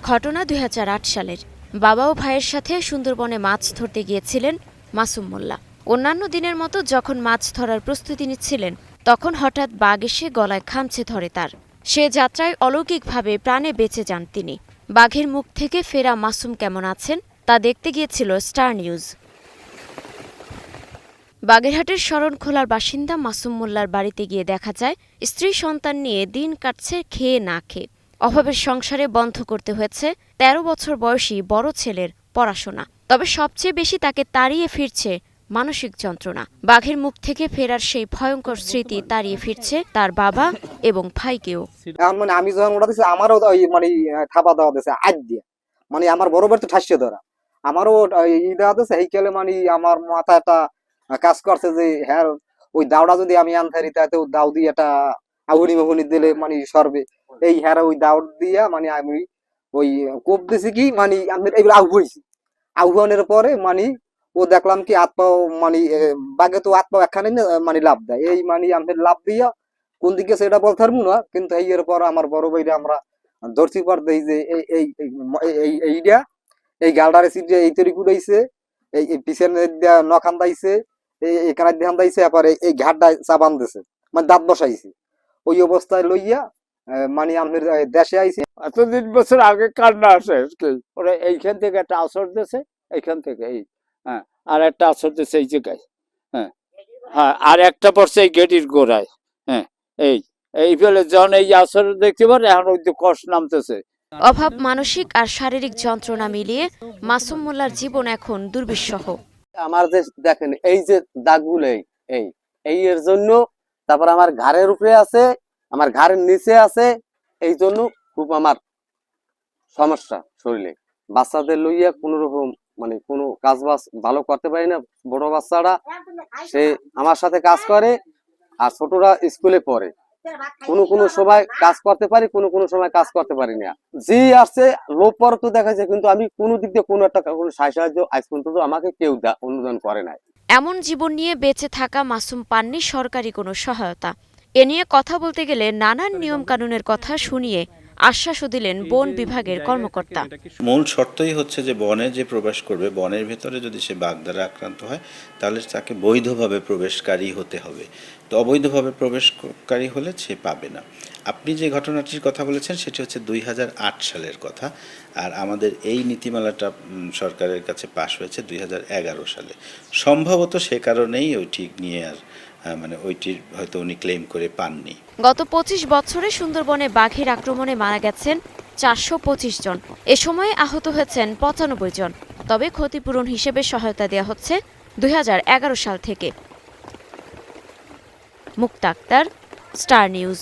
ঘটনা ২০০৮ সালের। বাবা ও ভাইয়ের সাথে সুন্দরবনে মাছ ধরতে গিয়েছিলেন মাসুম মোল্লা। অন্যান্য দিনের মতো যখন মাছ ধরার প্রস্তুতি নিচ্ছিলেন, তখন হঠাৎ বাঘ এসে গলায় খামচে ধরে তার। সে যাত্রায় অলৌকিকভাবে প্রাণে বেঁচে যান তিনি। বাঘের মুখ থেকে ফেরা মাসুম কেমন আছেন তা দেখতে গিয়েছিল স্টার নিউজ। বাগেরহাটের শরণখোলার বাসিন্দা মাসুম মোল্লার বাড়িতে গিয়ে দেখা যায়, স্ত্রী সন্তান নিয়ে দিন কাটছে খেয়ে না খেয়ে। অভাবের সংসারে বন্ধ করতে হয়েছে ১৩ বছর বয়সী বড় ছেলের পড়াশোনা। তবে সবচেয়ে বেশি তাকে তাড়িয়ে ফিরছে মানসিক যন্ত্রণা। বাঘের মুখ থেকে ফেরার সেই ভয়ঙ্কর স্মৃতি তাড়িয়ে ফিরছে তার বাবা এবং ভাইকেও। মানে আমি যখন ওটা দিচ্ছি আমারও মানে থাবা দেওয়া দিয়েছে আজ দিয়ে, মানে আমার বড় তো ঠাসিয়ে ধরা, আমারও দেওয়া দিয়েছে। এই কেলে মানে আমার মাথা একটা কাজ করছে যে হ্যাঁ ওই দাওটা যদি আমি আনতারি তাতে দাও দিয়ে একটা আহুনি মাহুনি দিলে মানে সরবে। এই হ্যাঁ ওই দাও দিয়া মানে আমি ওই কোপ দিছি কি মানে আমি এগুলো আহ্বাইছি। আহ্বানের পরে মানে ও দেখলাম কি আত্মাও মানে বাঘে তো আত্মা একখানে মানে লাভ দেয়। এই মানে আমি লাভ দিয়া কোন দিকে সেটা বলতে পারবো না, কিন্তু এর পর আমার বড় ভাইরা আমরা ধরছি পর দেই যে এইটা এই গালডারে সিট এই তৈরি কুড়াইছে, এই পিছনে নখান দাইছে, এই কানার ধ্যান দাইছে, এরপরে এই ঘাটটা চাবান দিছে, মানে দাঁত বসাইছে। ওই অবস্থায় লইয়া মানে আমাদের দেশে আইছে। এত ৩ বছর আগে কান্না আসে ওরা এইখান থেকে একটা আসর দিয়েছে, এইখান থেকে এই হ্যাঁ, আর একটা আসর দিয়েছে এই জায়গায়, হ্যাঁ হ্যাঁ, আর একটা পড়ছে এই গেটির গোড়ায়। হ্যাঁ এই ফেলে যখন এই আসর দেখতে পারে এখন ওই যে কষ্ট নামতেছে। অভাব, মানসিক আর শারীরিক যন্ত্রণা মিলিয়ে মাসুম মোল্লার জীবন এখন দুর্বিষহ। আমার যে দেখেন এই যে দাগগুলো এই এর জন্য, তারপর আমার ঘাড়ের উপরে আছে, আমার ঘাড়ের নিচে আছে, এই জন্য খুব আমার সমস্যা শরীরে। বাচ্চাদের লইয়া কোনো রকম মানে কোনো কাজ বাজ ভালো করতে পারি না। বড় বাচ্চারা সে আমার সাথে কাজ করে আর ছোটরা স্কুলে পড়ে। কোনো সময় কাজ করতে পারি, কোনো সময় কাজ করতে পারি না। জি আসছে লোভ পর তো দেখা যায়, কিন্তু আমি কোনো দিক দিয়ে কোনো একটা কোনো সাহায্য আজ পর্যন্ত আমাকে কেউ অনুদান করে নাই। এমন জীবন নিয়ে বেঁচে থাকা মাসুম পাননি সরকারি কোনো সহায়তা। এ নিয়ে কথা বলতে গেলে নানান নিয়ম কানুনের কথা শুনিয়ে আশ্বাসও দিলেন বন বিভাগের কর্মকর্তা। মূল শর্তই হচ্ছে যে বনে যে প্রবেশ করবে, বনের ভেতরে যদি সে বাঘ দ্বারা আক্রান্ত হয় তাহলে তাকে বৈধভাবে প্রবেশকারী হতে হবে। তো অবৈধভাবে প্রবেশকারী হলে সে পাবে না। আপনি যে ঘটনাটির কথা বলেছেন সেটি হচ্ছে ২০০৮ সালের কথা, আর আমাদের এই নীতিমালাটা সরকারের কাছে পাশ হয়েছে ২০১১ সালে। সম্ভবত সে কারণেই ওইটি নিয়ে আর মানে ওইটির হয়তো উনি ক্লেম করে পাননি। গত ২৫ বছরে সুন্দরবনে বাঘের আক্রমণে মারা গেছেন ৪২৫ জন। এ সময়ে আহত হয়েছেন ৯৫ জন। তবে ক্ষতিপূরণ হিসেবে সহায়তা দেওয়া হচ্ছে ২০১১ সাল থেকে। মুক্তা আক্তার, স্টার নিউজ।